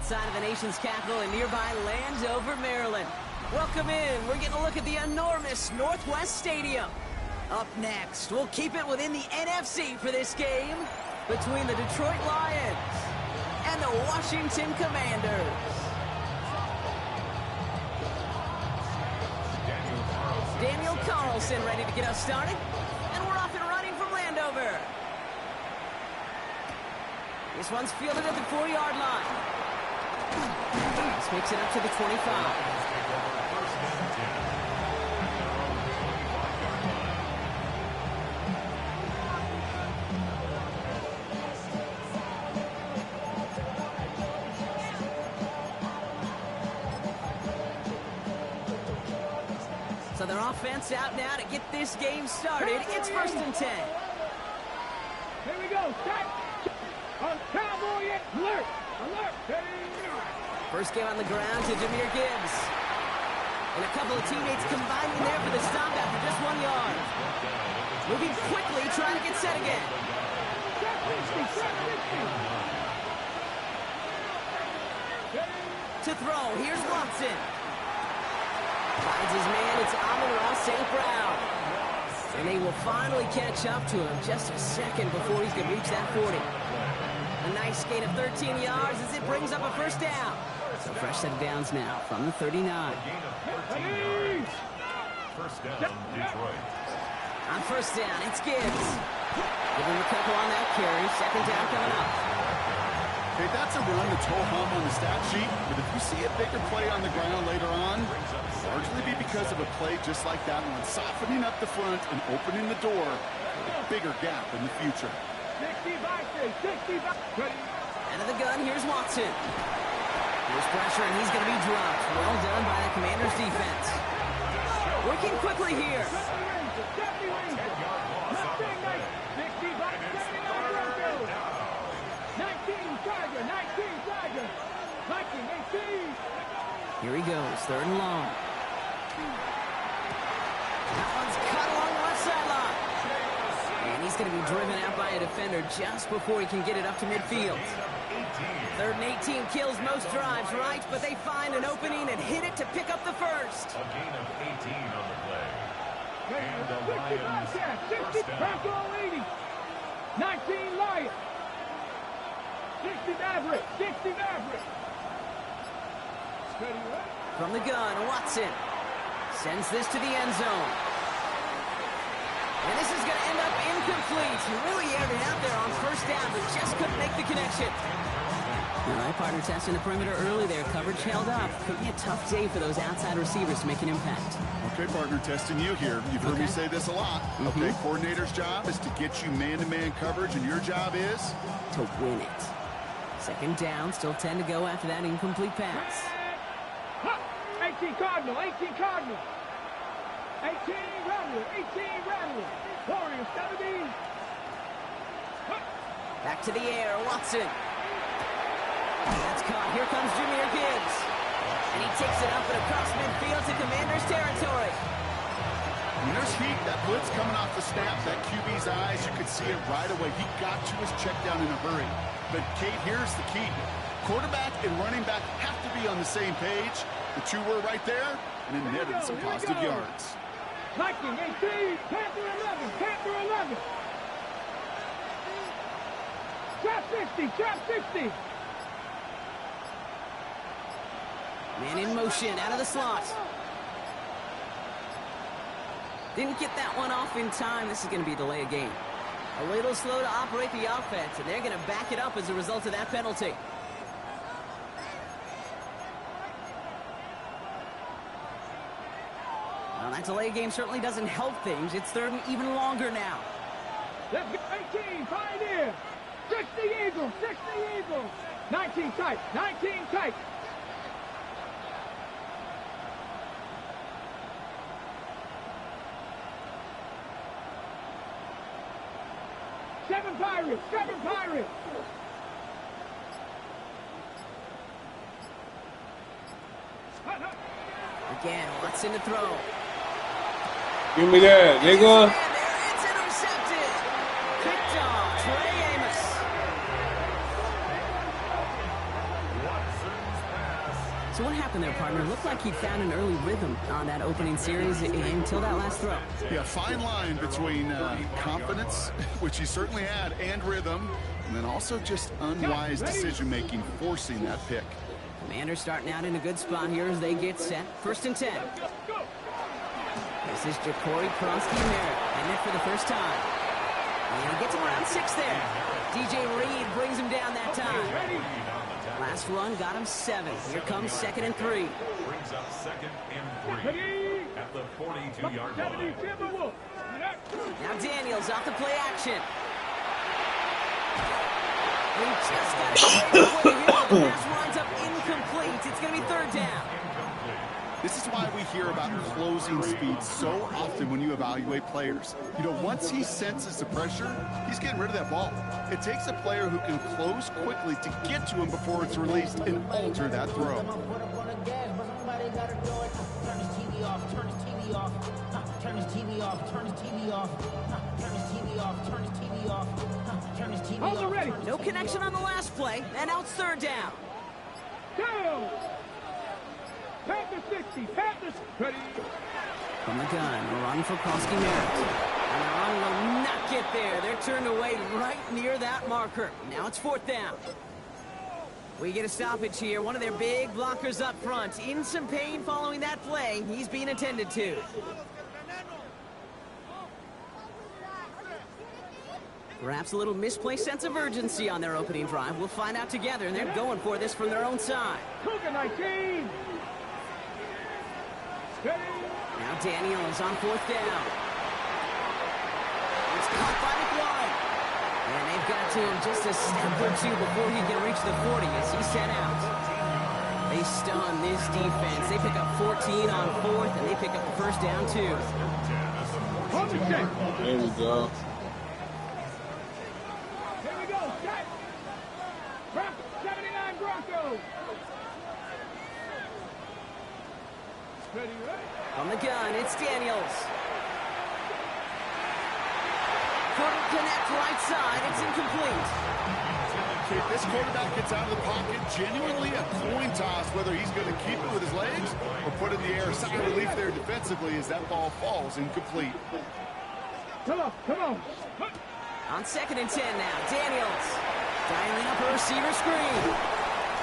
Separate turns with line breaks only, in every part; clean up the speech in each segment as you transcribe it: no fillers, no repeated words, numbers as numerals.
outside of the nation's capital in nearby Landover, Maryland. Welcome in. We're getting a look at the enormous Northwest Stadium. Up next, we'll keep it within the NFC for this game between the Detroit Lions and the Washington Commanders. Daniel Carlson ready to get us started, and we're off and running from Landover. This one's fielded at the 4-yard line. This makes it up to the 25. So their offense out now to get this game started. It's 1st and 10.
Here we go. Start. On Cowboy alert. Alert.
First game on the ground to Jahmyr Gibbs. And a couple of teammates combining there for the stop after just 1 yard. Moving quickly, trying to get set again. To throw, here's Watson. Finds his man, it's Amon-Ra St. Brown. And they will finally catch up to him just a second before he can reach that 40. A nice gain of 13 yards as it brings up a first down. So fresh set of downs now from the 39.
First down, Detroit.
On first down, it's Gibbs. Give him a couple on that carry. Second down coming up.
Okay, that's a run that's ho hum on the stat sheet, but if you see a bigger play on the ground later on, largely be because of a play just like that one, softening up the front and opening the door for a bigger gap in the future.
65.
Out of the gun, here's Watson. Here's pressure, and he's going to be dropped. Well done by the Commanders' defense. Working quickly here.
19.
Here he goes, 3rd and long. That one's cut along the left sideline. And he's going to be driven out by a defender just before he can get it up to midfield. 3rd and 18 kills most drives, right? But they find an opening and hit it to pick up the first.
A gain of 18 on the play. And the
60
Lions
first down. 80. 19 Lions. 60 Maverick.
From the gun, Watson sends this to the end zone. And this is going to end up incomplete. He really aired it out there on first down, but just couldn't make the connection. All right, partner testing the perimeter early there. Coverage held up. Could be a tough day for those outside receivers to make an impact.
Okay, partner, testing you here. You've heard me say this a lot. Okay, coordinator's job is to get you man-to-man coverage, and your job is?
To win it. Second down, still 10 to go after that incomplete pass.
18 Cardinal. 18 Rattler. Warriors 70.
Back to the air, Watson. That's caught. Here comes Jahmyr Gibbs. And he takes it up and across midfield to Commanders territory.
When there's heat, that blitz coming off the snap, that QB's eyes, you could see it right away. He got to his check down in a hurry. But, Kate, here's the key. Quarterback and running back have to be on the same page. The two were right there, and it netted some positive yards.
Viking 18, Panther 11. Trap 60.
Man in motion, out of the slot. Didn't get that one off in time. This is going to be a delay of game. A little slow to operate the offense, and they're going to back it up as a result of that penalty. Well, that delay game certainly doesn't help things. It's 3rd and even longer now.
Let's go. 18, Pioneer. 60 Eagles. 19 tight. 7 Pirates.
Again, Watson to throw.
Give me that, nigga.
It's intercepted. Picked off. Trey Amos.
Watson
So what happened there, partner? Looked like he'd found an early rhythm on that opening series until that last throw.
Yeah, fine line between confidence, which he certainly had, and rhythm, and then also just unwise decision-making, forcing that pick.
Commanders starting out in a good spot here as they get set. 1st and 10. This is Ja'Cory Kronsky-Merritt, heading it for the first time. And he gets him around 6 there. DJ Reed brings him down that time. Last run got him 7. Here comes 2nd and 3.
Brings up 2nd and 3 at the 42-yard line.
Now Daniels off the play action. He just got it away here, but the pass winds up incomplete. It's going to be 3rd down.
This is why we hear about closing speed so often when you evaluate players. You know, once he senses the pressure, he's getting rid of that ball. It takes a player who can close quickly to get to him before it's released and alter that throw.
Hold it ready.
No connection on the last play, and now it's 3rd down.
Down. Panther 60. Panthers ready.
From the gun, a run for Kronsky-Merritt. And the run will not get there. They're turned away right near that marker. Now it's 4th down. We get a stoppage here. One of their big blockers up front. In some pain following that play. He's being attended to. Perhaps a little misplaced sense of urgency on their opening drive. We'll find out together, and they're going for this from their own side.
Cougar 19. Ready.
Now Daniels on 4th down. It's caught by McLaurin. And they've got to him just a step or 2 before he can reach the 40 as he's sent out. They stun this defense. They pick up 14 on 4th, and they pick up the 1st down, too.
Hold the check.
There we go.
Here we go. Set. 79 Broncos. Ready, ready.
On the gun, it's Daniels. Couldn't connect right side. It's incomplete.
If this quarterback gets out of the pocket, genuinely a coin toss whether he's going to keep it with his legs or put it in the air. Sign relief there defensively as that ball falls incomplete.
Come on, come on.
On 2nd and 10 now, Daniels dialing up a receiver screen.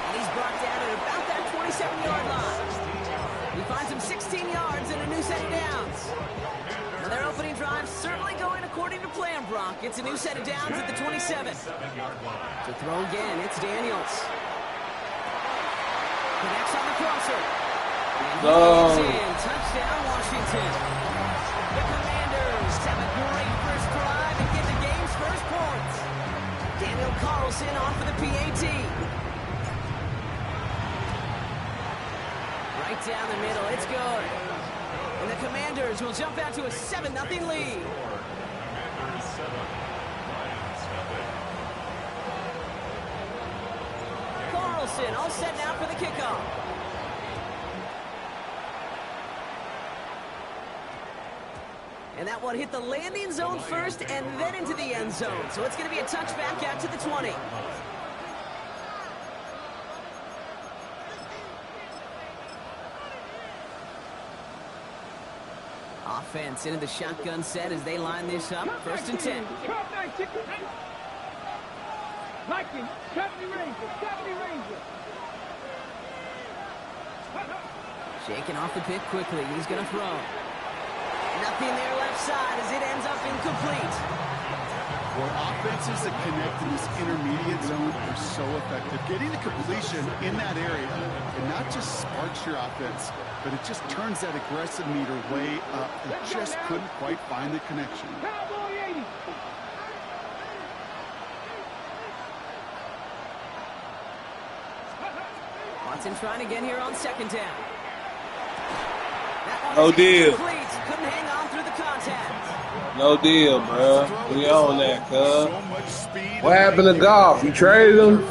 And he's brought down at about that 27-yard line. He finds him 16 yards and a new set of downs. Well, their opening drive certainly going according to plan, Brock. It's a new set of downs at the 27. To throw again, it's Daniels. Connects on the crosser. And he gets in. Touchdown, Washington. The Commanders have a great first drive and get the game's first points. Daniel Carlson on for the PAT. Right down the middle, it's good. And the Commanders will jump out to a 7-0 lead. Carlson all set now for the kickoff. And that one hit the landing zone first and then into the end zone. So it's going to be a touchback out to the 20. Offense into the shotgun set as they line this up. 1st and 10.
Viking, 70 Rangers, 70 Rangers.
Shaking off the pick quickly. He's going to throw. Nothing there left side as it ends up incomplete.
Well, offenses that connect in this intermediate zone are so effective. Getting the completion in that area, it not just sparks your offense, but it just turns that aggressive meter way up. You just couldn't quite find the connection.
Cowboy 80.
Watson trying again here on 2nd down. That one
No
is
deal.
incomplete. Couldn't hang on through the contact.
No deal, bro. We on that, cuz.
So much speed.
What happened to Goff? You traded him?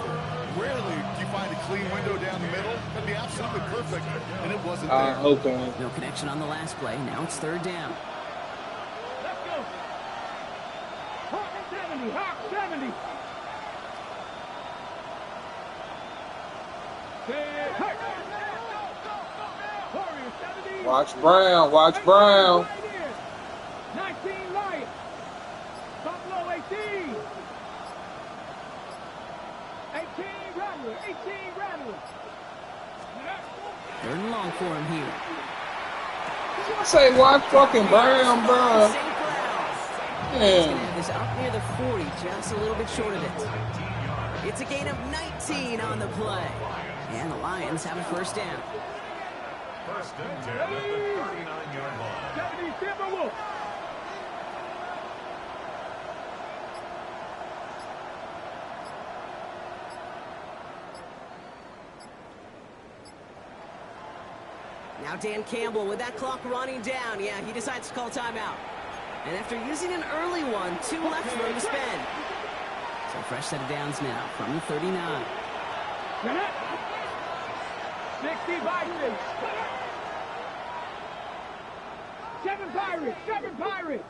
Rarely do you find a clean window down the middle. That'd be absolutely perfect, and it wasn't there.
Okay.
No connection on the last play. Now it's 3rd down.
Let's go. Hawk 70, Hawk 70. Hey.
Watch Brown. Watch Brown.
19 Lions. Buffalo 18. 18 Rattler. 18 Rattler.
Third and long for him here.
I say watch fucking Brown, bro.
St. Cloud. He's
Yeah.
going to have this up near the 40, just a little bit short of it. It's a gain of 19 on the play. And the Lions have a first down.
First and 10 at the 39-yard line.
70 Timberwolves.
Now Dan Campbell with that clock running down. Yeah, he decides to call timeout. And after using an early one, 2 left for him to spend. So fresh set of downs now from the 39.
60 Vikings. 7 Pirates. 7 Pirates.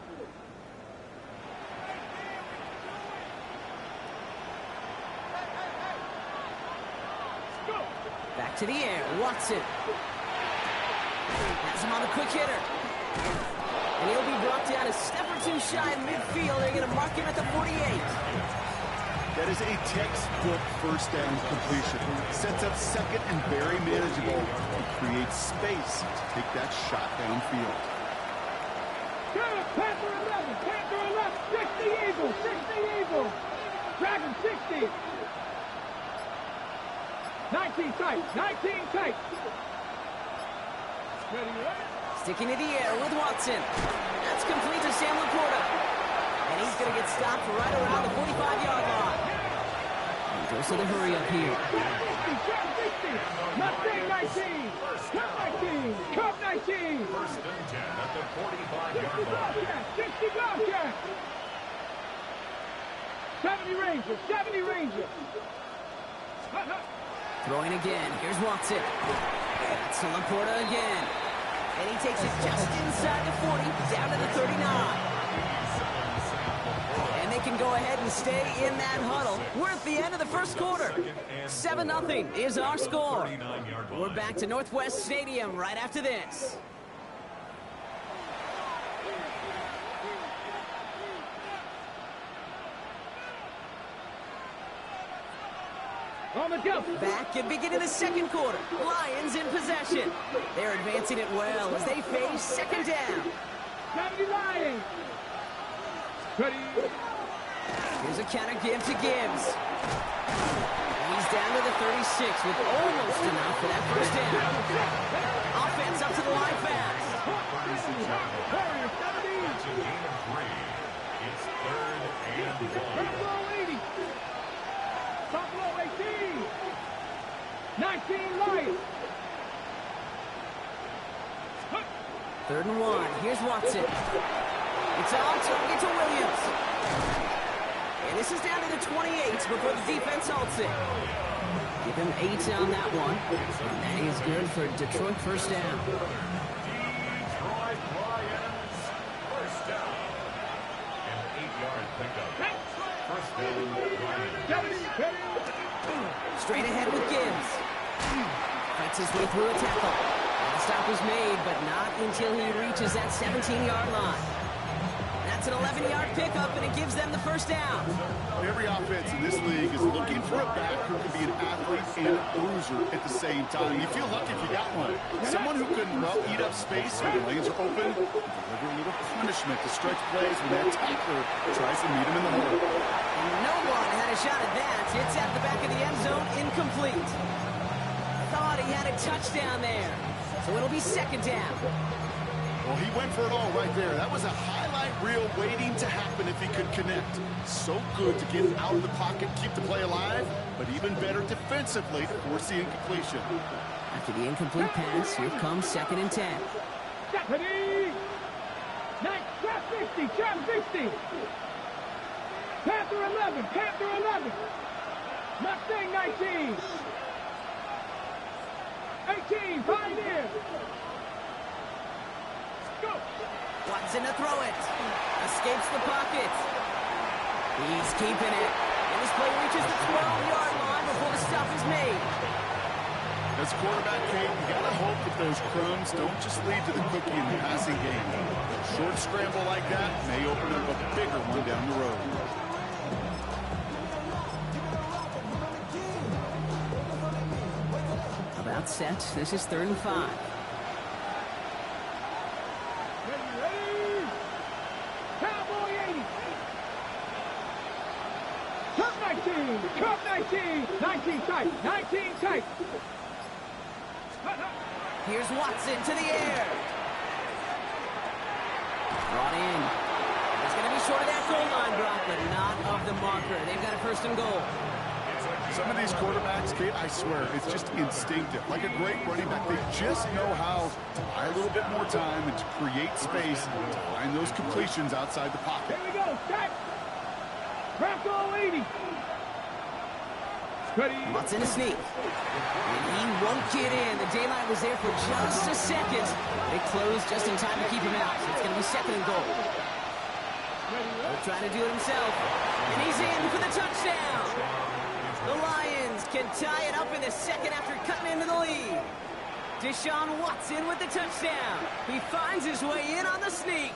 Go.
Back to the air, Watson. Has him on the quick hitter. And he'll be brought down a step or two shy of midfield. They're going to mark him at the 48.
That is a textbook first down completion. Sets up second and very manageable. It creates space to take that shot downfield.
Panther 11. Panther 11. 60 Eagles. 60 Eagles. Dragon 60. 19 tight. 19 tight.
Sticking to the air with Watson. That's complete to Sam Laporta. And he's going to get stopped right around the 45-yard line. And goes to the hurry up here.
Mustang 19. Cup 19. Cup 19.
First and 10 at the 45-yard line.
60 Bobcats. 70 Rangers. 70 Rangers.
Throwing again. Here's Watson. That's to Laporta again. And he takes it just inside the 40, down to the 39. And they can go ahead and stay in that huddle. We're at the end of the first quarter. 7-0 is our score. We're back to Northwest Stadium right after this.
On the jump.
Back and beginning the second quarter. Lions in possession. They're advancing it well as they face second down.
70 Lions. Ready.
Here's a counter give to Gibbs. He's down to the 36 with almost enough for that first down. Offense up to the line fast.
That's a gain of 3. It's third and 1.
Buffalo 80. Buffalo 18. 19 Lions.
Third and 1. Here's Watson. It's on target to Williams. And this is down to the 28 before the defense halts it. Give him 8 on that one. And that is good for Detroit first down.
Detroit Lions, first down. An 8-yard pickup. First down, Lions.
Straight ahead with Gibbs. Fights his way through a tackle. And the stop is made, but not until he reaches that 17-yard line. That's an 11-yard pickup, and it gives them the first down.
Every offense in this league is looking for a back who can be an athlete and a bruiser at the same time. You feel lucky if you got one. Someone who can, well, eat up space when the lanes are open, and deliver a little punishment to stretch plays when that tackler tries to meet him in the hole.
And no one had a shot at that. It's at the back of the end zone, incomplete. Thought he had a touchdown there. So it'll be second down.
Well, he went for it all right there. That was a highlight reel waiting to happen if he could connect. So good to get out of the pocket, keep the play alive, but even better defensively to force the incompletion.
After the incomplete pass, here comes second and 10.
Deputy! Trap 60, trap 60. Panther 11, Panther 11. Mustang 19. 18, Pioneer. Go.
Watson to throw it. Escapes the pocket. He's keeping it. And this play reaches the 12-yard line before the stop is made.
As quarterback, Kate, you got to hope that those crumbs don't just lead to the cookie in the passing game. A short scramble like that may open up a bigger one down the road.
About set. This is 3rd and 5.
Ready? Cowboy 80. Cup 19. Cup 19. 19 tight. 19 tight.
Here's Watson to the air. Brought in. It's going to be short of that goal line, Brock, but not of the marker. They've got a 1st and goal.
Some of these quarterbacks, Kate, I swear, it's just instinctive. Like a great running back, they just know how to buy a little bit more time and to create space to find those completions outside the pocket.
Here we go. Set. Bronco 80. Ready?
Watson a sneak. And he won't get in. The daylight was there for just a second. They closed just in time to keep him out. So it's going to be 2nd and goal. He'll try to do it himself. And he's in for the touchdown. The Lions can tie it up in the 2nd after cutting into the lead. Deshaun Watson with the touchdown. He finds his way in on the sneak.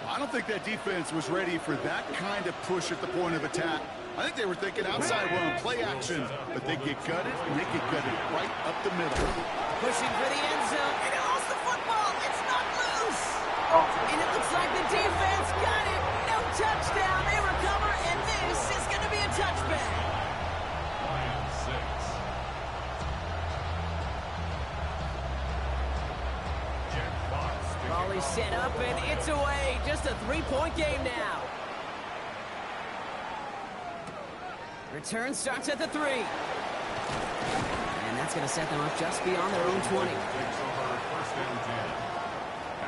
I don't think that defense was ready for that kind of push at the point of attack. I think they were thinking outside run, play action, but they get gutted, and they get gutted right up the middle.
Pushing for the end zone, and he lost the football. It's not loose. And it looks like the defense got it. No touchdown. They recover, and this is going to be a touchback.
Lions 6. Jack Fox.
Ball is set up, and it's away. Just a 3-point game now. Return starts at the 3. And that's going to set them up just beyond their own 20.
Takes over 1st and 10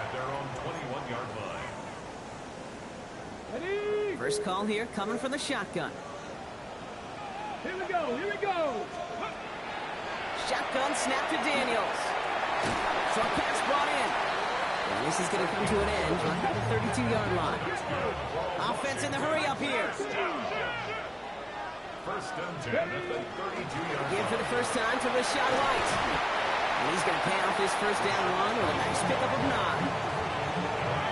at their own 21-yard line.
Ready?
First call here coming from the shotgun.
Here we go. Here we go.
Shotgun snap to Daniels. Short pass brought in. And this is going to come to an end right at the 32-yard line. Offense in the hurry up here.
1st and 10 at the 32-yard
Again
line.
for the first time to Rashad White. And he's going to pay off his 1st down run with a nice pickup of 9.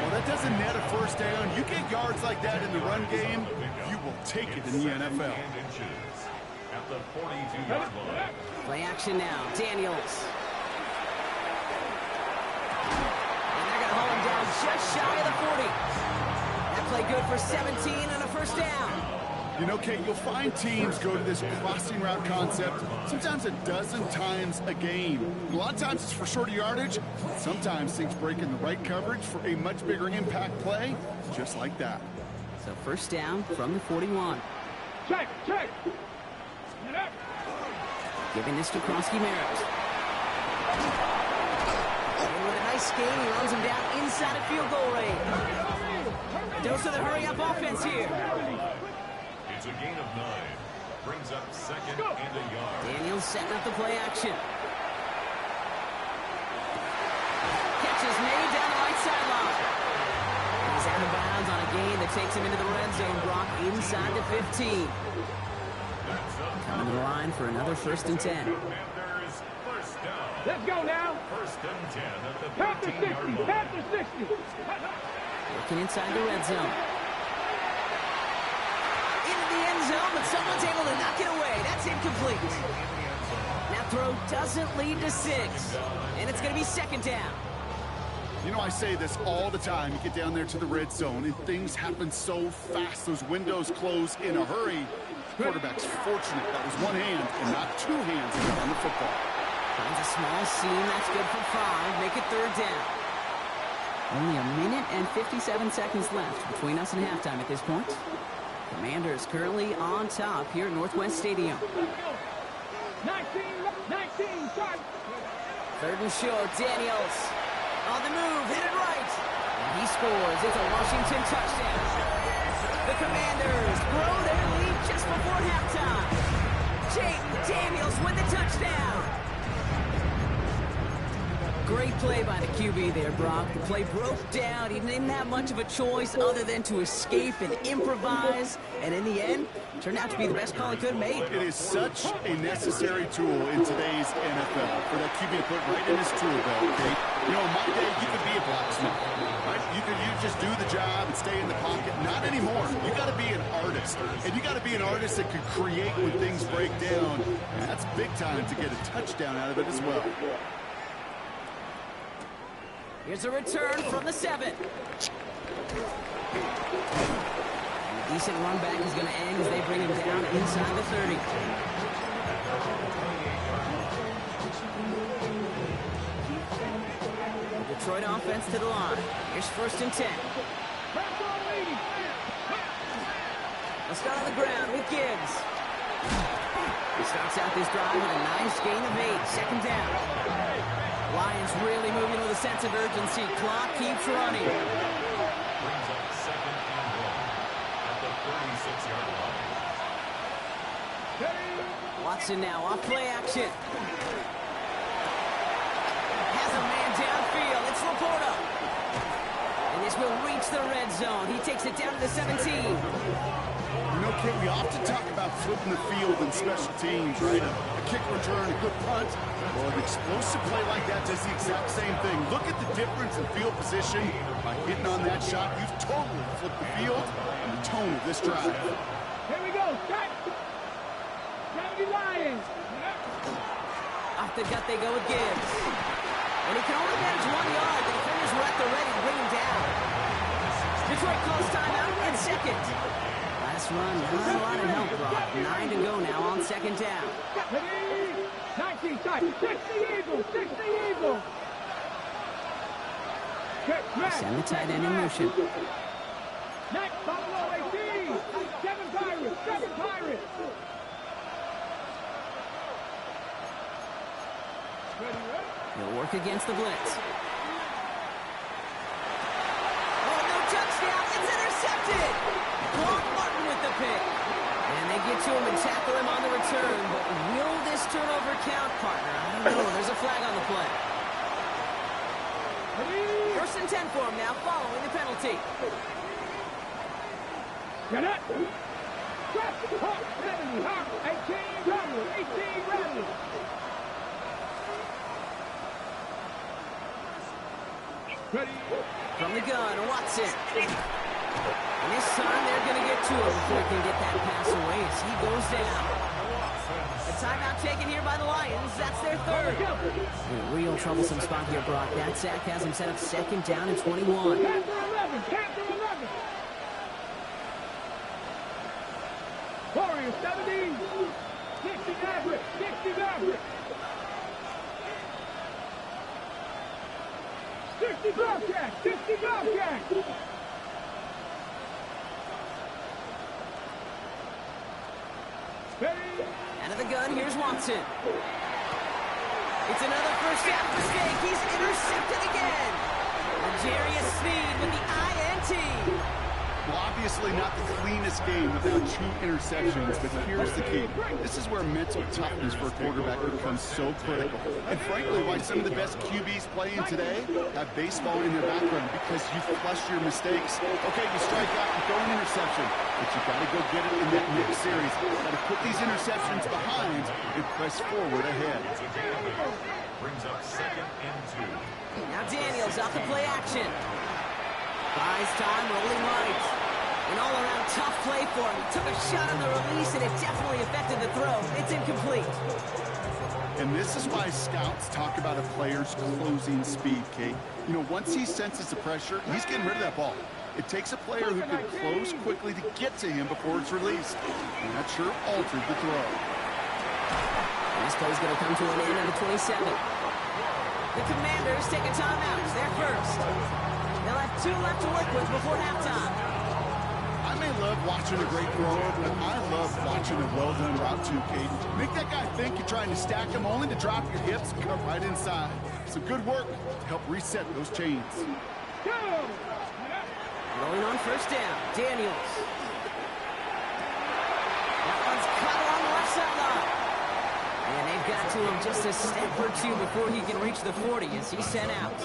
Well, that doesn't net a 1st down. You get yards like that in the run game, you will take it in the NFL.
And inches at the 42-yard line.
Play action now. Daniels. And they're going to haul him down just shy of the 40. That play good for 17 and a 1st down.
You know, Kate, you'll find teams go to this crossing route concept sometimes a dozen times a game. A lot of times it's for shorter yardage. Sometimes things break in the right coverage for a much bigger impact play, just like that.
So 1st down from the 41.
Check. Check. Get up.
Giving this to Krosky-Merritt. And with a nice gain, he runs him down inside of field goal range. Dose of the hurry-up offense here.
It's a gain of 9. Brings up 2nd and a yard.
Daniels setting up the play action. Catch is made down the right sideline. He's out of bounds on a gain that takes him into the red zone. Brock inside the 15. Coming to the line for another 1st and 10.
Commanders 1st down.
Let's go now.
1st and 10 at the
Panther
13-yard
60.
line.
Panther 60.
Looking inside the red zone. Into the end zone, but someone's able to knock it away. That's incomplete. That throw doesn't lead to 6. And it's going to be 2nd down.
You know, I say this all the time. You get down there to the red zone, and things happen so fast. Those windows close in a hurry. Quarterback's fortunate that was one hand and not 2 hands on the football.
Finds a small seam. That's good for 5. Make it 3rd down. Only a minute and 57 seconds left between us and halftime at this point. Commanders currently on top here at Northwest Stadium.
19, start.
3rd and short, Daniels. On the move, hit it right. And he scores. It's a Washington touchdown. The Commanders grow their lead just before halftime. Jaden Daniels with the touchdown. Great play by the QB there, Brock. The play broke down. He didn't have much of a choice other than to escape and improvise. And in the end, turned out to be the best call he could have made.
It is such a necessary tool in today's NFL for that QB to put right in his tool belt, okay? You know, in my day, you could be a blacksmith, right? You just do the job and stay in the pocket. Not anymore. You got to be an artist. And you got to be an artist that could create when things break down. And that's big time to get a touchdown out of it as well.
Here's a return from the 7. And a decent run back is going to end as they bring him down inside the 30. The Detroit offense to the line. Here's 1st and 10. They'll start on the ground with Gibbs. He starts out this drive with a nice gain of 8. 2nd down. Lions really moving with a sense of urgency. Clock keeps running.
Brings up 2nd and 1 at the 36-yard line.
Watson now off play action. Has a man downfield. It's Laporta. And this will reach the red zone. He takes it down to the 17.
You know, Kate, we often talk about flipping the field in special teams, right? A kick return, a good punt. Well, an explosive play like that does the exact same thing. Look at the difference in field position. By hitting on that shot, you've totally flipped the field and the tone of this drive.
Here we go. Start. 70 Lions.
Off the gut they go with Gibbs. And he can only manage 1 yard. The defenders were at the ready to bring him down. Detroit calls timeout and 2nd. Last run, not a lot of help, Brock. 9 to go now on 2nd down.
19 tight. 60 Eagles. 60 Eagles.
Send the tight end in motion.
Next, Buffalo 18. 7 Pirates. 7 Pirates.
He'll work against the blitz. Oh, no touchdown. It's intercepted. Quan Martin with the pick. And they get to him and tackle him on the return. But will this turnover count, partner? I don't know. There's a flag on the play. 1st and 10 for him now, following the penalty.
Get it. 70. 18 Rebels. 18 Rebels. Ready.
From the gun, Watson. And this time they're going to get to him before he can get that pass away as he goes down. A timeout taken here by the Lions. That's their 3rd. In a real troublesome spot here, Brock. That sack has him set up 2nd down and 21.
Panther 11. Panther 11. Warriors 70. 60 average. 60 average. 60 Bobcat. 60 Bobcat.
Out of the gun, here's Watson. It's another first half mistake. He's intercepted again. L'Jarius Sneed with the INT.
Well, obviously not the cleanest game without 2 interceptions, but here's the key. This is where mental toughness for a quarterback becomes so critical. And frankly, why some of the best QBs playing today have baseball in their background, because you flush your mistakes. Okay, you strike out and throw an interception, but you got to go get it in that next series. Got to put these interceptions behind and press forward ahead.
Brings up 2nd and 2.
Now Daniels off the play action. Buys time, rolling right. An all-around tough play for him. He took a shot on the release, and it definitely affected the throw. It's incomplete.
And this is why scouts talk about a player's closing speed, Kate. You know, once he senses the pressure, he's getting rid of that ball. It takes a player who can close quickly to get to him before it's released. And that sure altered the throw.
And this play's going to come to an end at the 27. The Commanders take a timeout. They're first. They'll have 2 left to work with before halftime.
I may love watching a great throw, but I love watching a well-done route too, Kate. Make that guy think you're trying to stack him, only to drop your hips and cut right inside. Some good work to help reset those chains.
Rolling on first down, Daniels. That one's cut along the left sideline. And they've got to him just a step or two before he can reach the 40 as he's sent out.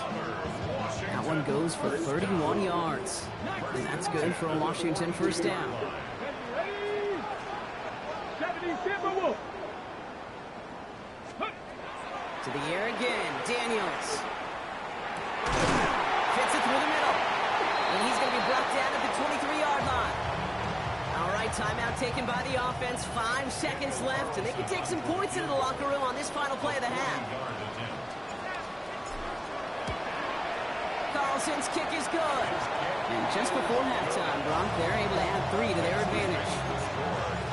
That one goes for 31 yards. And that's good for a Washington first down. To the air again, Daniels. Fits it through the middle. And he's going to be brought down at the 23-yard line. All right, timeout taken by the offense. 5 seconds left, and they can take some points into the locker room on this final play of the half. Carlson's kick is good. And just before halftime, Brock, they're able to add 3 to their advantage.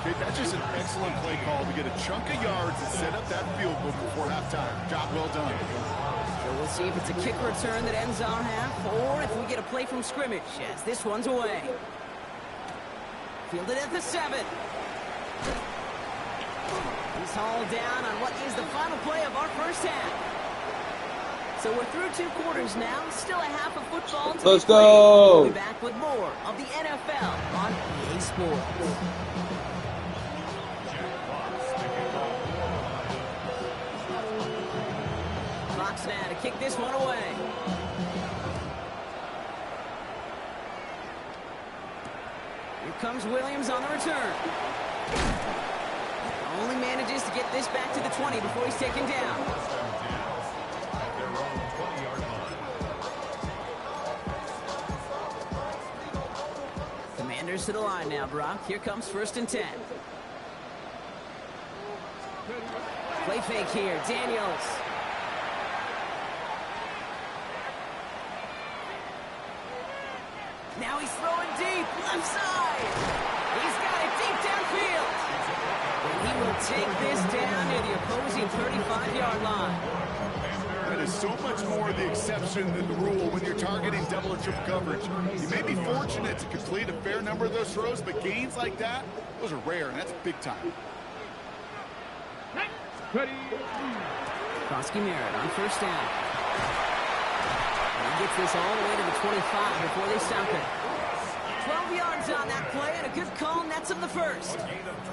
Okay, that's just an excellent play call to get a chunk of yards and set up that field goal before halftime. Job well done.
So we'll see if it's a kick return that ends our half, or if we get a play from scrimmage, as this one's away. Fielded at the 7. He's hauled down on what is the final play of our first half. So we're through 2 quarters now. Still a half of football to
Let's
be played.
go.
We'll be back with more of the NFL on EA Sports. Fox now to kick this one away. Here comes Williams on the return. Only manages to get this back to the 20 before he's taken down. Commanders to the line now, Brock. Here comes 1st and 10. Play fake here, Daniels. Now he's throwing deep, left side. He's got it deep downfield. And he will take this down near the opposing 35-yard line.
That is so much more the exception than the rule when you're targeting double or triple coverage. You may be fortunate to complete a fair number of those throws, but gains like that, those are rare, and that's big time.
Krosky Merritt on 1st down. And he gets this all the way to the 25 before they stop it. 12 yards on that play, and a good call nets him the first.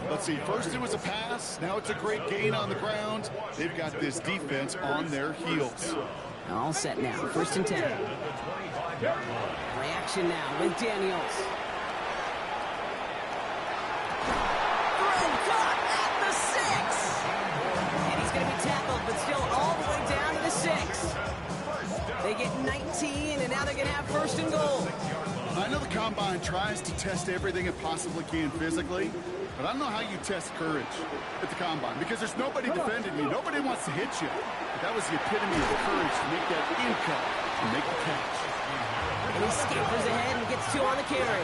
Let's see, first it was a pass, now it's a great gain on the ground. They've got this defense on their heels.
All set now, 1st and 10. Play action now with Daniels. Throw caught at the 6. And he's going to be tackled, but still all the way down to the 6. They get 19, and now they're going to have 1st and goal.
I know the Combine tries to test everything it possibly can physically, but I don't know how you test courage at the Combine because there's nobody defending you. Nobody wants to hit you. But that was the epitome of courage to make that in cut and make the catch.
And he scampers ahead and gets 2 on the carry.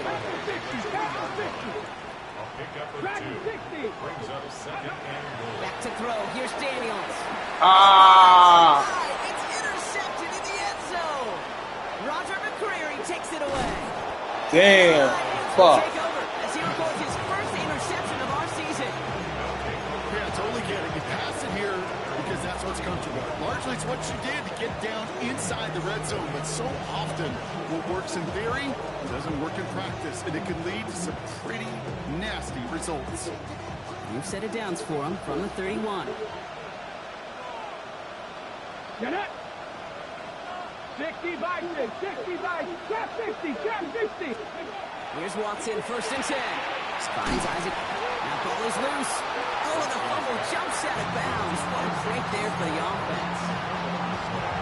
Back to throw. Here's Daniels. It's intercepted in the end zone. Roger McCreary takes it away.
Damn. Fuck.
Take over as he records his first interception of our season.
Yeah, I totally get it. You pass it here because that's what's comfortable. Largely it's what you did to get down inside the red zone, but so often what works in theory doesn't work in practice, and it can lead to some pretty nasty results.
New set of downs for him from the 31.
Get it. 60 by 6, 60 by trap 60, trap 60.
Here's Watson, 1st and 10. Finds Isaac. That ball is loose. Oh, the fumble jumps out of bounds. What a break there for the offense.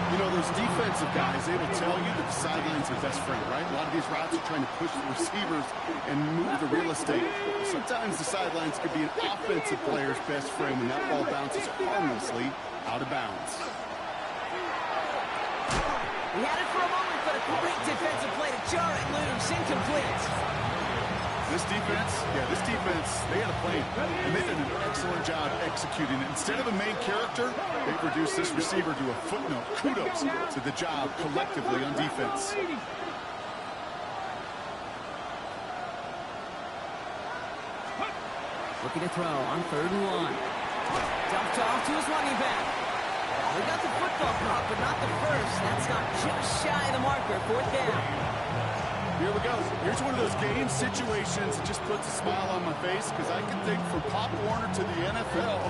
You know, those defensive guys, they will tell you that the sideline's their best friend, right? A lot of these routes are trying to push the receivers and move the real estate. Sometimes the sidelines could be an offensive player's best friend when that ball bounces harmlessly out of bounds.
He had it for a moment, but a great defensive play to jar it loose, incomplete.
This defense, they had a plan, and they did an excellent job executing it. Instead of a main character, they reduced this receiver to a footnote. Kudos to the job collectively on defense.
Looking to throw on 3rd and 1. Dumped off to his running back. We got the football caught, but not the first. That's not just shy of the marker. 4th down.
Here we go. Here's one of those game situations that just puts a smile on my face because I can think from Pop Warner to the NFL,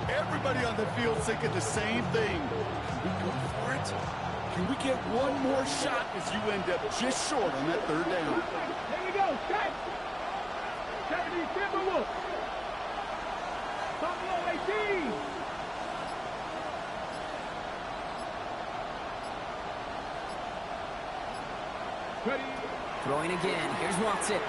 Everybody on the field thinking the same thing. Can we go for it? Can we get one more shot as you end up just short on that third down?
Here we go. Set. 70 Timberwolves. Buffalo 18. Ready.
Throwing again. Here's Watson.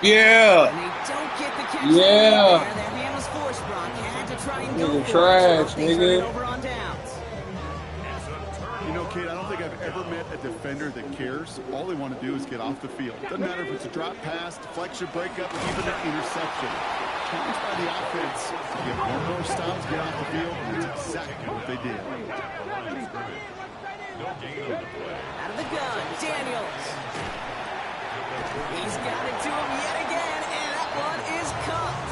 Yeah.
And they don't get the catch.
Yeah.
There. Their man was forced, Brock. Had to try and go
Nigga
for
trash,
it. They turn it
nigga.
over on downs.
You know, Kate, I don't think I've ever met a defender that cares. All they want to do is get off the field. Doesn't matter if it's a drop pass, deflection, breakup, even an interception. Challenged by the offense to get one more stop to get off the field, and that's exactly what they did.
Out of the gun, Daniels. He's got it to him yet again, and that one is caught.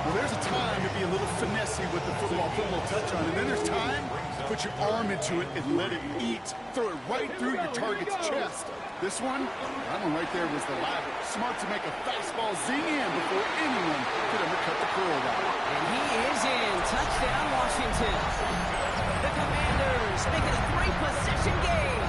Well, there's a time to be a little finessey with the football touch on, and then there's time to put your arm into it and let it eat. Throw it right through your target's chest. This one, that one right there was the latter. Smart to make a fastball zing in before anyone could undercut the curl route.
And he is in. Touchdown, Washington. The Commanders make it a 3-possession game.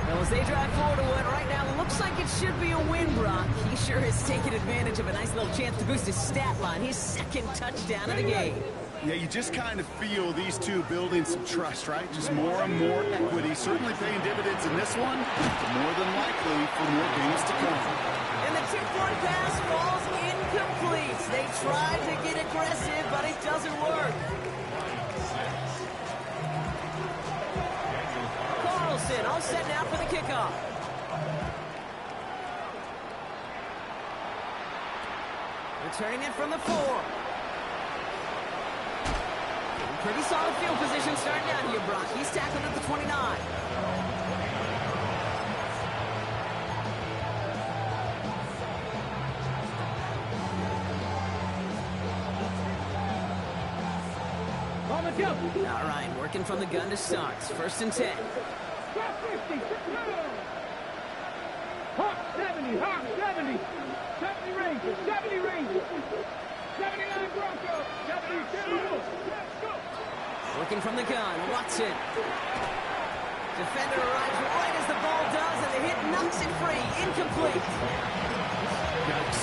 Well, as they drive forward to what right now looks like it should be a win, Brock. He sure has taken advantage of a nice little chance to boost his stat line. His second touchdown of the game.
Yeah, you just kind of feel these two building some trust, right? Just more and more equity. Certainly paying dividends in this one, but more than likely for more games to come.
And the tip-point pass falls incomplete. They tried to get aggressive, but it doesn't work. Carlson all set now for the kickoff. Returning it from the 4. Pretty solid field position starting out here, Brock. He's tackled at the 29. All right, working from the gun to start. 1st and 10.
Hawk 70, Hawk 70. 70 Rangers, 70 Rangers. 79 Broncos, 70 Timberwolves. Let's go.
Working from the gun, Watson. Defender arrives right as the ball does, and the hit knocks it free. Incomplete.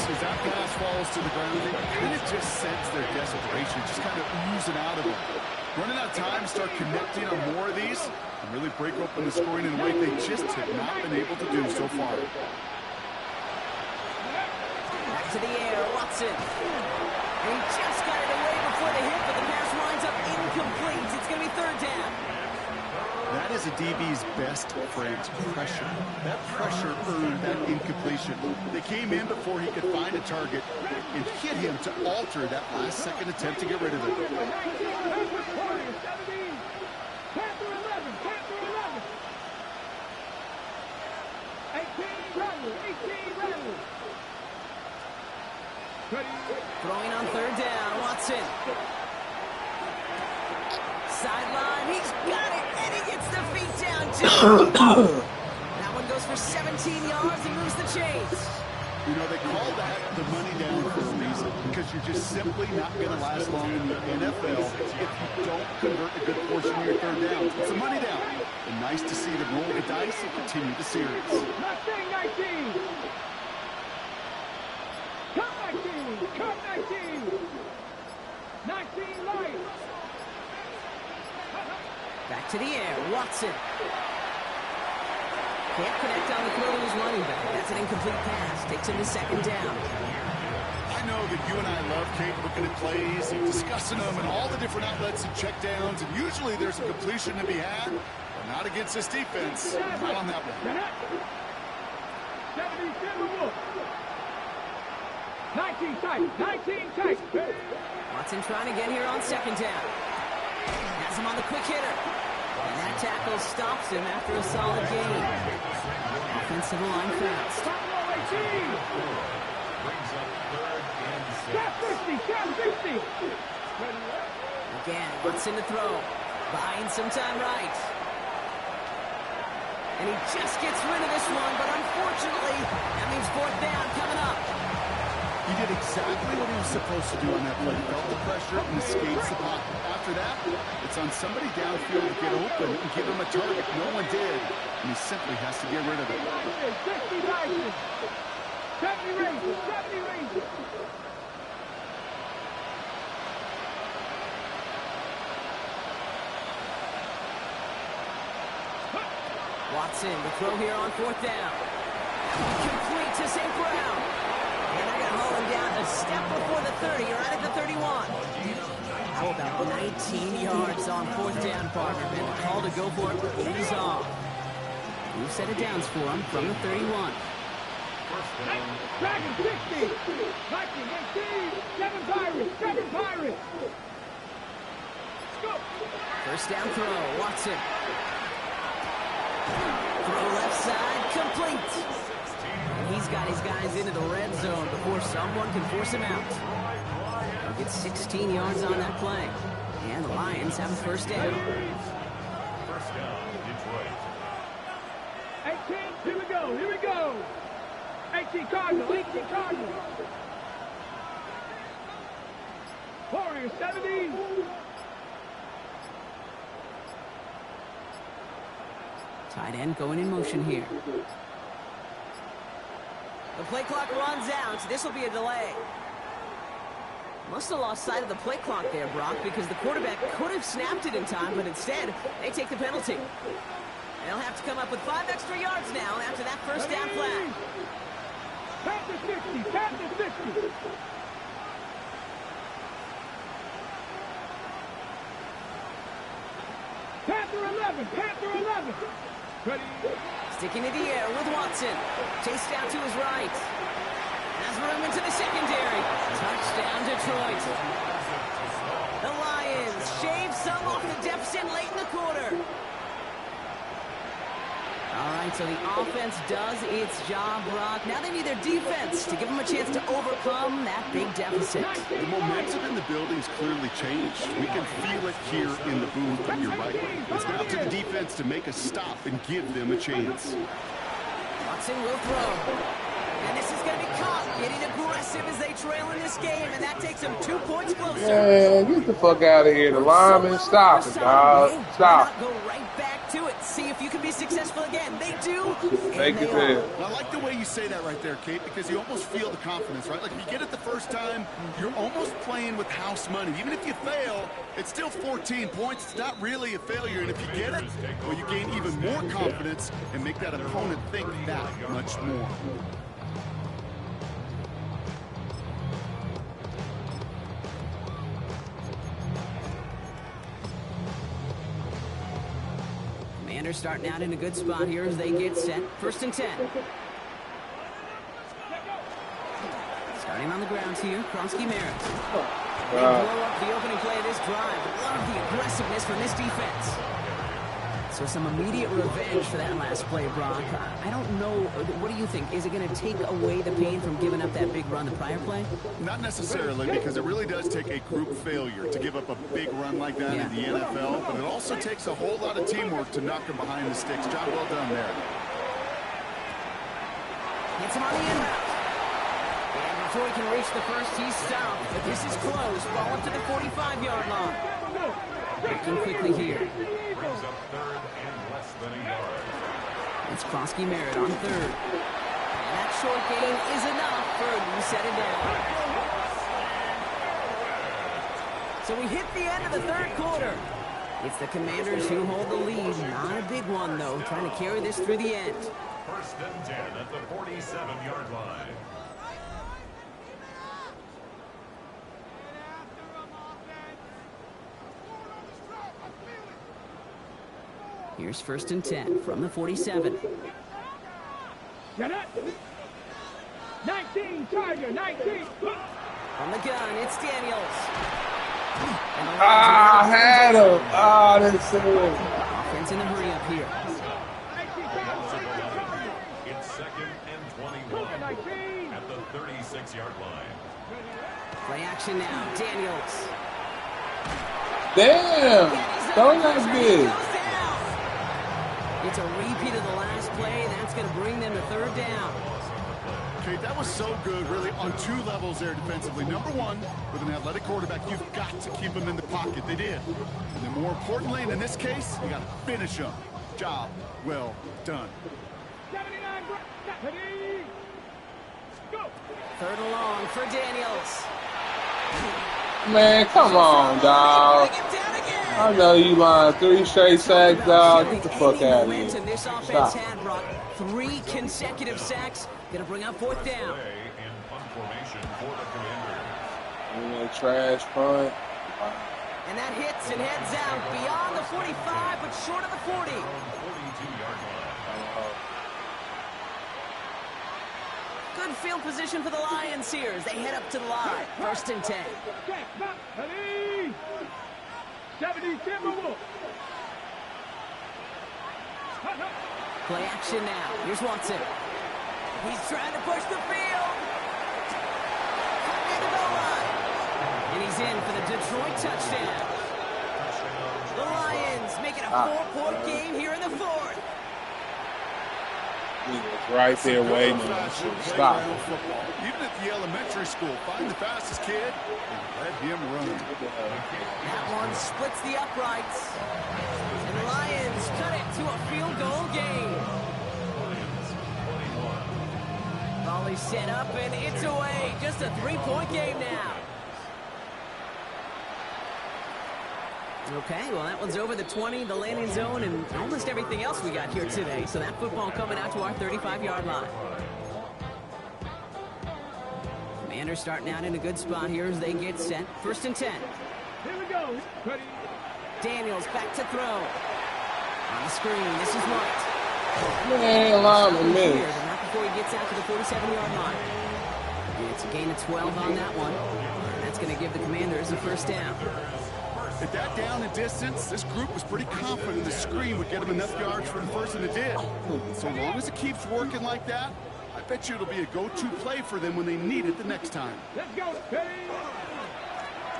As that pass falls to the ground, they kind of just sense their desperation, just kind of oozing out of it. Running out of time to start connecting on more of these and really break open the scoring in a way they just have not been able to do so far.
Back to the air, Watson. And he just got it away before the hit, but the pass winds up incomplete. It's going to be 3rd down.
That is a DB's best friend, pressure. That pressure earned that incompletion. They came in before he could find a target and hit him to alter that last-second attempt to get rid of it.
Throwing on 3rd down, Watson. Sideline, he's got it, and he gets the feet down, too. That one goes for 17 yards and moves the chains.
You know, they call that the money down for a reason, because you're just simply not going to last long in the NFL if you don't convert a good portion of your 3rd downs. It's a money down. And nice to see them roll the dice and continue the series.
Mustang 19. Come 19. Come 19. 19 light.
Back to the air, Watson. Can't connect on the throw to his running back. That's an incomplete pass. Takes him to 2nd down.
I know that you and I love, Kate, looking at plays and discussing them and all the different outlets and checkdowns, and usually there's a completion to be had, but not against this defense. Not on that one.
70 Timberwolves. 19 tight. 19 tight.
Watson trying to get here on 2nd down. Has him on the quick hitter. And that tackle stops him after a solid gain. Offensive line fast.
Cap 50, cap 50.
Again, Watson to throw. Buying some time right. And he just gets rid of this one, but unfortunately, that means 4th down coming up.
He did exactly what he was supposed to do on that play. He felt the pressure and escapes the pocket. After that, it's on somebody downfield to get open and give him a target. No one did, and he simply has to get rid of it.
60 Vikings. 70 Rangers. 70 Rangers.
Watson, the throw here on 4th down. Complete to St. Brown. And they're going to haul him down a step before the 30, or right at the 31. How about 19 yards on 4th down, partner? And the call to go for it is off. New set of downs for him from the 31.
Dragon 60. Viking 18. 7 Pirates. 7 Pirates. Go.
First down throw, Watson. Throw left side, complete. And he's got his guys into the red zone before someone can force him out. He'll get 16 yards on that play. And the Lions have a first down.
First down, Detroit.
18. Here we go. Here we go. 18 Cardinal. 18 Cardinal. Warriors 70.
Tight end going in motion here. The play clock runs out. This will be a delay. Must have lost sight of the play clock there, Brock, because the quarterback could have snapped it in time, but instead, they take the penalty. They'll have to come up with 5 extra yards now after that first down flag.
Panther 50. Panther 50. Panther 11. Panther 11. Ready.
Sticking to the air with Watson. Chased out to his right. Has room into the secondary. Touchdown, Detroit. The Lions shave some off the deficit late in the quarter. All right, so the offense does its job, Brock. Now they need their defense to give them a chance to overcome that big deficit.
The momentum in the building's clearly changed. We can feel it here in the booth, but you're right. It's now to the defense to make a stop and give them a chance.
Watson will throw. And this is going to be caught. Getting aggressive as they trail in this game, and that takes them 2 points closer.
Yeah, get the fuck out of here. The lineman, stop it, dog. Stop.
Go right back to it. See if you can be successful again. They do.
Make it there.
I like the way you say that right there, Kate, because you almost feel the confidence, right? Like if you get it the first time, you're almost playing with house money. Even if you fail, it's still 14 points. It's not really a failure. And if you get it, well, you gain even more confidence and make that opponent think that much more.
Commanders starting out in a good spot here as they get set. 1st and 10. Starting on the ground here, Kronsky Merritt. They blow up the opening play of this drive. Love the aggressiveness from this defense. So some immediate revenge for that last play, Brock. I don't know. What do you think? Is it going to take away the pain from giving up that big run the prior play?
Not necessarily, because it really does take a group failure to give up a big run like that in the NFL, but it also takes a whole lot of teamwork to knock them behind the sticks. Job well done there.
Gets him on the inbound. And before he can reach the first, he's stopped. But this is close. Ball up to the 45-yard line. Breaking quickly here.
Brings up 3rd and less than a yard.
It's Kronsky Merritt on 3rd. And that short gain is enough for a new set of downs. So we hit the end of the 3rd quarter. It's the Commanders who hold the lead. Not a big one, though, trying to carry this through the end.
1st and 10 at the 47-yard line.
Here's 1st and 10 from the 47.
Get it. 19, Tiger, 19.
On the gun, it's Daniels.
I had him. Ah, that's so.
Offense in a hurry up here.
It's 2nd and 21 at the 36-yard line.
Play action now. Daniels.
Damn. Don't that big.
It's a repeat of the last play. That's going to bring them to 3rd down.
Okay, that was so good, really, on two levels there defensively. Number one, with an athletic quarterback, you've got to keep him in the pocket. They did. And then more importantly, and in this case, you got to finish him. Job well done.
79, ready, go.
Third and long for Daniels.
Man, come on, dog.
Bring him down again.
I know you lying. 3 straight sacks, dog. Get the fuck out of here.
This offense
Stop.
had, Brock. 3 consecutive sacks. Gonna bring up fourth down.
In punt formation for the Commanders.
Trash punt.
And that hits and heads out beyond the 45, but short of the 40.
42-yard line.
Good field position for the Lions here as they head up to the line. First and 10.
Ready, 70 Timberwolves.
Play action now. Here's Watson. He's trying to push the field. Near the goal line. And he's in for the Detroit touchdown. The Lions make it a 4-point game here in the fourth.
He was right there waiting on that shit. Stop.
Even at the elementary school, find the fastest kid and let him run.
That one splits the uprights. And the Lions cut it to a field goal game. Volley set up and it's away. Just a 3-point game now. Okay, well, that one's over the 20, the landing zone, and almost everything else we got here today. So that football coming out to our 35-yard line. Commanders starting out in a good spot here as they get set. First and 10.
Here we go. Ready.
Daniels back to throw. On the screen, this is White.
Man, lineman
Here,
missed.
but not before he gets out to the 47-yard line. And it's a gain of 12 on that one. And that's going to give the Commanders a first down.
At that down and distance, this group was pretty confident the screen would get them enough yards for the first, and it did. So long as it keeps working like that, I bet you it'll be a go-to play for them when they need it the next time.
Let's go. Ready.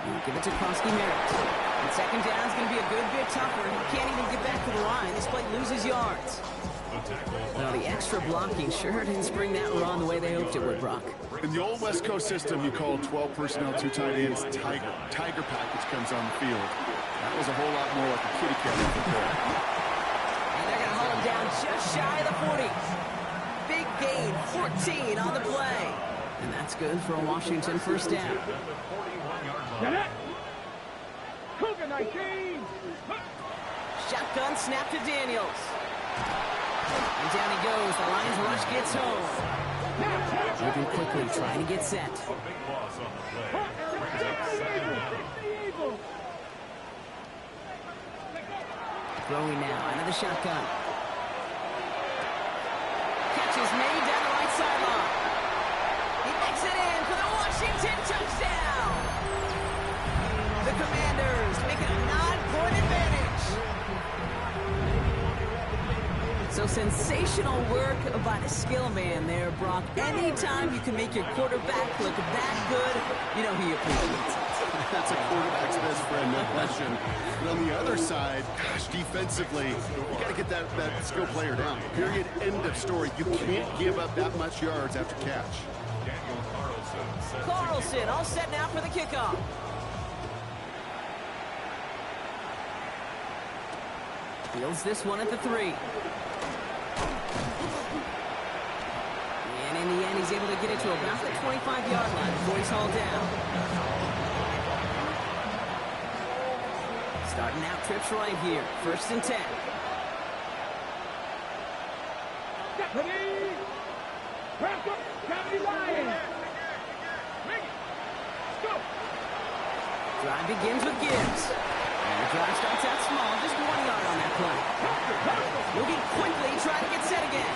And give it to Krosky Merritt. And second down is going to be a good bit tougher. He can't even get back to the line. This play loses yards. Well, the extra blocking sure didn't spring that run the way they hoped it would, Brock.
In the old West Coast system, you called 12 personnel, 2 tight ends, Tiger. Tiger package comes on the field. That was a whole lot more like a kitty cat over there.
And they're going to haul him down just shy of the 40. Big gain, 14 on the play. And that's good for a Washington first down.
Get it. Cougar 19.
Shotgun snap to Daniels. And down he goes. The Lions rush gets home. Moving quickly, trying to get set. Throwing now, another shotgun. Catch is made down the right sideline. He makes it in for the Washington touchdown. The Commanders make it a 9-point advantage. So sensational work by the skill man there, Brock. Anytime you can make your quarterback look that good, you know he appreciates it.
That's a quarterback's best friend, no question. But on the other side, gosh, defensively, you got to get that skill player down. Period, end of story. You can't give up that much yards after catch.
Carlson all set now for the kickoff. Fields this one at the 3. And in the end, he's able to get it to about the 25-yard line before he's hauled down. Starting out trips right here. First and 10.
Ready. Press up. County Lions. Go.
Drive begins with Gibbs. And the drive starts out small, just 1 yard on that play. Moving quickly, trying to get set again.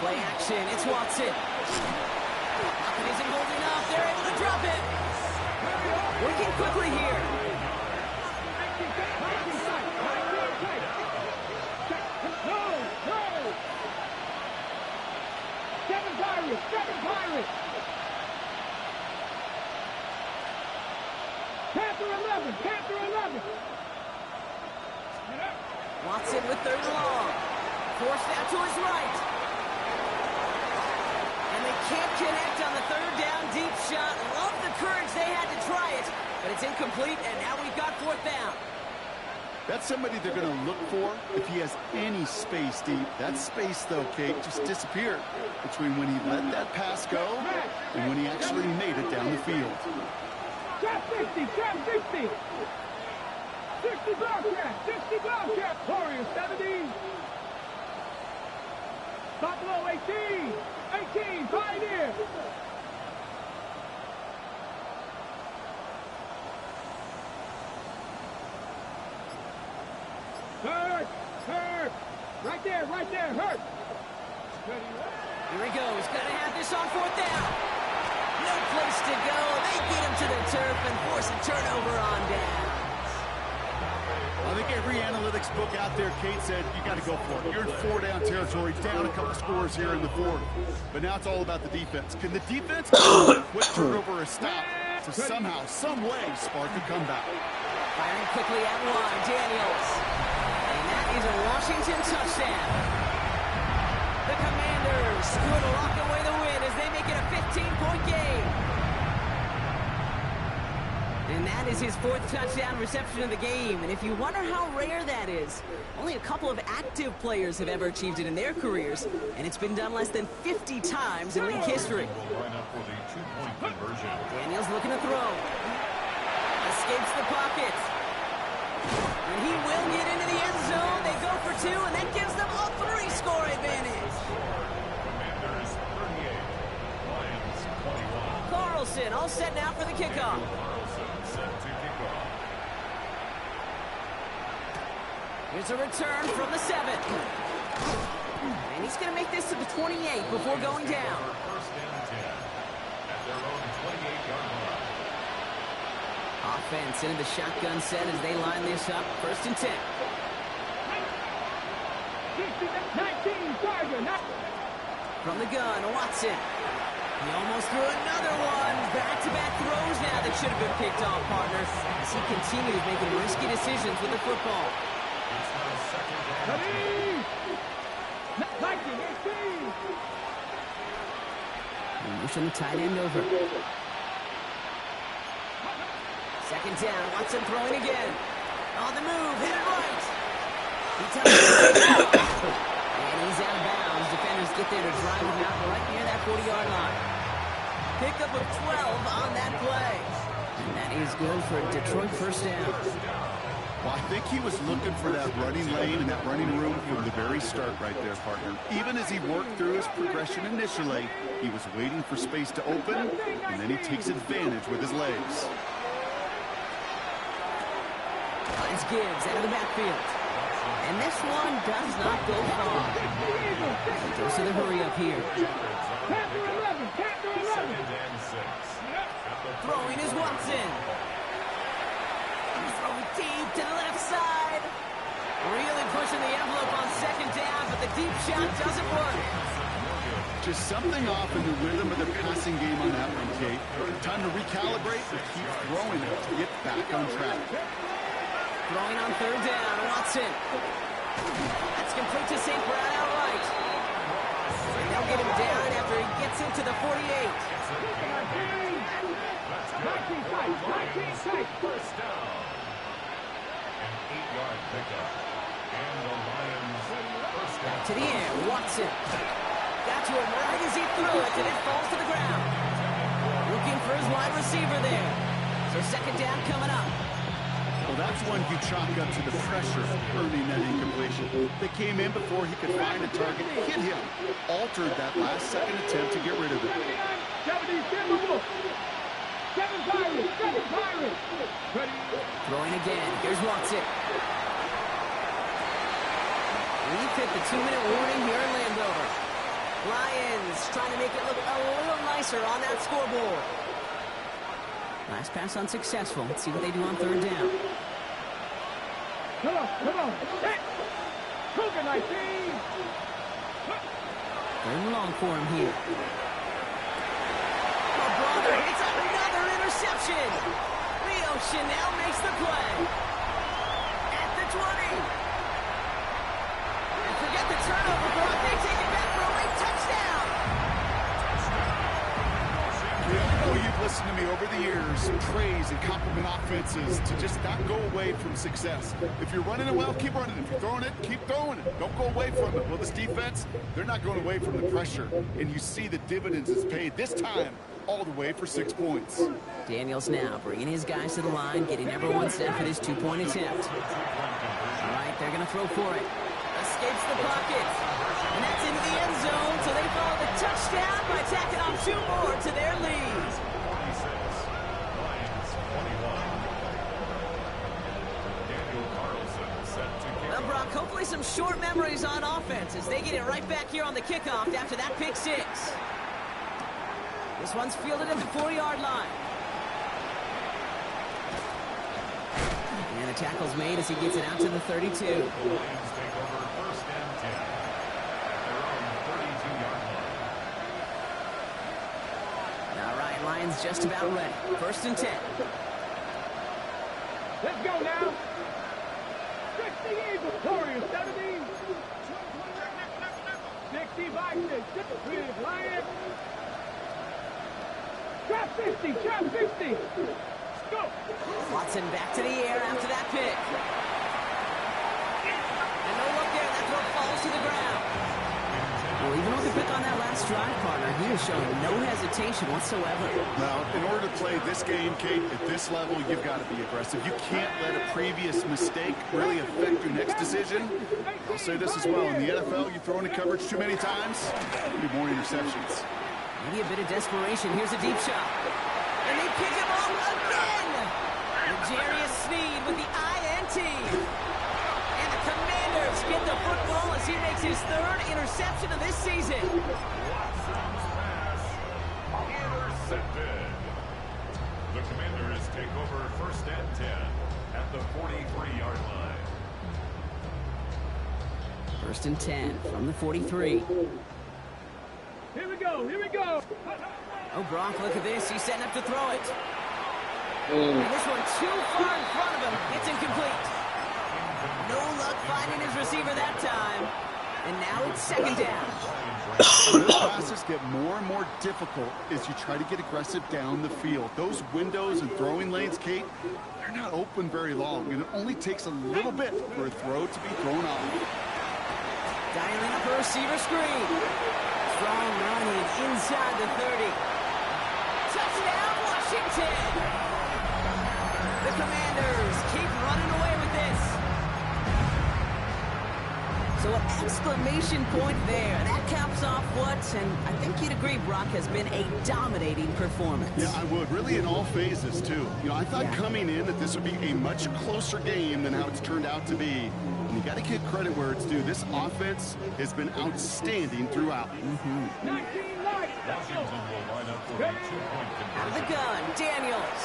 Play action, it's Watson. It isn't holding up, they're able to drop it. Working quickly here.
Seven Pirates. Panther 11.
Watson with third and long. Forced out to his right. And they can't connect on the third down deep shot. Love the courage they had to try it, but it's incomplete, and now we've got fourth down.
That's somebody they're going to look for if he has any space deep. That space, though, Kate, just disappeared between when he let that pass go and when he actually made it down the field.
Trap 60, trap 60. 60 Bobcat, 60 Bobcat. Warriors 70. Buffalo 18. 18, Pioneer. Hurt! Hurt! Right there, hurt!
Here he goes. Got to have this on fourth down. No place to go. They beat him to the turf and force a turnover on downs.
I think every analytics book out there, Kate, said you got to go for it. You're in four-down territory, down a couple scores here in the fourth. But now it's all about the defense. Can the defense quick turnover or stop to somehow, some way, spark a comeback?
Firing quickly out wide, Daniels. And that is a Washington touchdown. The Commanders could lock away the win as they make it a 15-point game. And that is his fourth touchdown reception of the game. And if you wonder how rare that is, only a couple of active players have ever achieved it in their careers, and it's been done less than 50 times in league history. Daniels looking to throw. Escapes the pocket. And he will get into the end zone. They go for two, and that gives them a three-score advantage.
Commanders 38, Lions 21.
Carlson all set now for the kickoff.
Carlson set to kick off.
Here's a return from the 7. And he's going to make this to the 28 before going down.
First and 10 at their own 28-yard line.
Offense into the shotgun set as they line this up. First and 10.
19, Tiger.
From the gun, Watson. He almost threw another one. Back-to-back throws now that should have been picked off, partner, as he continues making risky decisions with the football.
It's now second down.
19, 18.
And pushing the tight end over. Second down, Watson throwing again. On the move, hit it right. He touches it. And he's out of bounds. Defenders get there to drive him out right near that 40-yard line. Pickup of 12 on that play. And that is good for a Detroit first down.
Well, I think he was looking for that running lane and that running room from the very start right there, partner. Even as he worked through his progression initially, he was waiting for space to open, and then he takes advantage with his legs.
Finds Gibbs out of the backfield. And this one does not go far. He goes to the hurry up here.
Second and 6.
Throwing is Watson. He's throwing deep to the left side. Really pushing the envelope on second down, but the deep shot doesn't work.
Just something off in the rhythm of the passing game on that one, Kate. Time to recalibrate and keep throwing it to get back on track.
Throwing on third down, Watson. That's complete to St. Brown outright. And they'll get him down after he gets into the 48.
First down. An 8-yard pickup. And the Lions first down.
Back to the air, Watson. Got to him right as he threw it, and it falls to the ground. Looking for his wide receiver there. So second down coming up.
Well, that's one you chalk up to the pressure of earning that incompletion. They came in before he could find a target, hit him, altered that last-second attempt to get rid of it.
70, Seven Pirates.
Throwing again. Here's Watson. We've hit the 2-minute warning here in Landover. Lions trying to make it look a little nicer on that scoreboard. Last pass unsuccessful. Let's see what they do on third down.
Come on. Hit. Cougar 19.
Third and long for him here. Oh, brother, it's another interception. Leo Chanel makes the play. At the 20. turnover, Brock. They take it back for a late touchdown.
I know you've listened to me over the years praise and compliment offenses to just not go away from success. If you're running it well, keep running it. If you're throwing it, keep throwing it. Don't go away from it. Well, this defense, they're not going away from the pressure. And you see the dividends it's paid this time all the way for 6 points.
Daniels now bringing his guys to the line, getting everyone set for this two-point attempt. All right, they're going to throw for it. Escapes the pocket. And that's into the end zone, so they follow the touchdown by tacking on 2 more to their lead.
46, Lions 21. Daniel Carlson set to kick.
Well, Brock, hopefully some short memories on offense as they get it right back here on the kickoff after that pick 6. This one's fielded at the 4-yard line. And the tackle's made as he gets it out to the 32.
The Lions take over first and 10 at their own 32-yard line.
All right, Lions just about ready. First and 10.
Let's go now. 60 Eagles, Warriors 70. 60 Vikings, 6 Lions. Trap 50, trap 50. Go.
Watson back to the air after that pick. And no look there. That throw falls to the ground. Well, even with the pick on that last drive, partner, he is showing no hesitation whatsoever.
Now, in order to play this game, Kate, at this level, you've got to be aggressive. You can't let a previous mistake really affect your next decision. I'll say this as well. In the NFL, you throw into coverage too many times, there'll be more interceptions.
Maybe a bit of desperation. Here's a deep shot. And they pick him off again. Jarius Sneed with the INT. And the Commanders get the football as he makes his 3rd interception of this season.
Watson's pass intercepted. The Commanders take over first and 10 at the 43-yard line.
First and 10 from the 43.
Here we go, here we go.
Oh, Brock, look at this. He's setting up to throw it. And this one too far in front of him. It's incomplete. No luck finding his receiver that time. And now it's 2nd down.
Those passes get more and more difficult as you try to get aggressive down the field. Those windows and throwing lanes, Kate, they're not open very long, and it only takes a little bit for a throw to be thrown off.
Dialing up a receiver screen. Strong running inside the 30. Touchdown, Washington! The Commanders keep running away with this. So an exclamation point there. That caps off what, and I think you'd agree, Brock, has been a dominating performance.
Yeah, I would. Really in all phases, too. You know, I thought coming in that this would be a much closer game than how it's turned out to be. And you got to give credit where it's due. This offense has been outstanding throughout.
19 lights.
Washington will line up for a 2-point
Out of the
conversion.
gun, Daniels.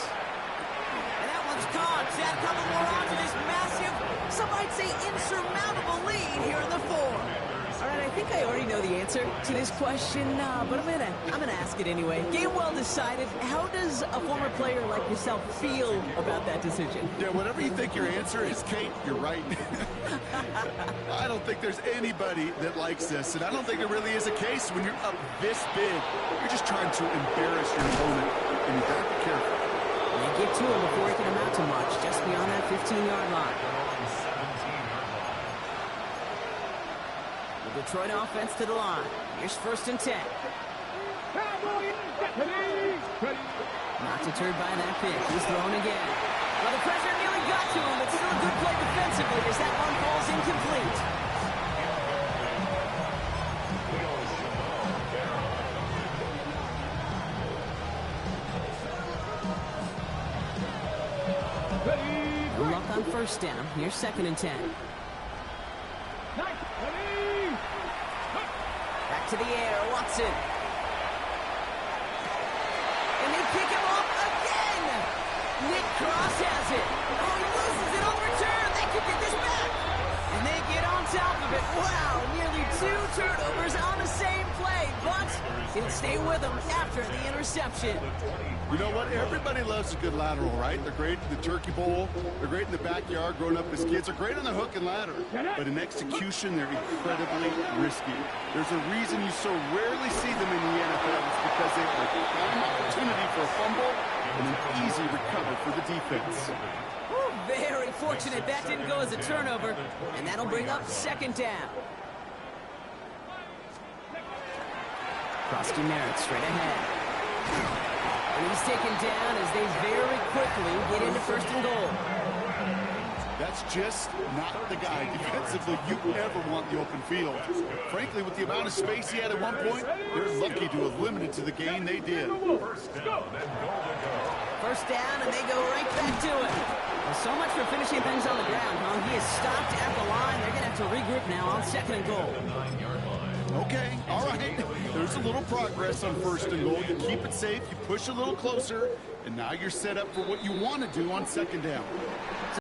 And that one's caught. Add a couple more on to this massive, some might say insurmountable lead here in the 4th. All right, I think I already know the answer to this question, but I'm gonna ask it anyway. Game well decided. How does a former player like yourself feel about that decision?
Yeah, whatever you think your answer is, Kate, you're right. I don't think there's anybody that likes this, and I don't think there really is a case when you're up this big. You're just trying to embarrass your opponent, and you gotta be careful.
They get to him before he can amount to much, just beyond that 15-yard line. The Detroit offense to the line. Here's first and 10. Not deterred by that pick. He's thrown again. Well, the pressure nearly got to him, but still a good play defensively as that one falls incomplete. No luck on first down. Here's 2nd and 10. Back to the air, Watson. And they pick him off again. Nick Cross has it. Oh, he loses it on return. They could get this back. And they get on top of it. Wow, nearly 2 turnovers on the same play. But He'll stay with him after the interception.
You know what? Everybody loves a good lateral, right? They're great in the turkey bowl. They're great in the backyard growing up as kids. They're great on the hook and ladder. But in execution, they're incredibly risky. There's a reason you so rarely see them in the NFL. It's because they are a prime opportunity for a fumble and an easy recover for the defense.
Ooh, very fortunate that didn't go as a turnover, and that'll bring up second down. Crosby Merritt straight ahead. And he's taken down as they very quickly get into first and goal.
That's just not the guy defensively you ever want the open field. Frankly, with the amount of space he had at one point, they're lucky to have limited to the gain they did.
First down, and they go right back to it. Well, so much for finishing things on the ground, huh? He is stopped at the line. They're going to have to regroup now on second and goal.
Okay, all right. There's a little progress on first and goal. You keep it safe, you push a little closer, and now you're set up for what you want to do on second down.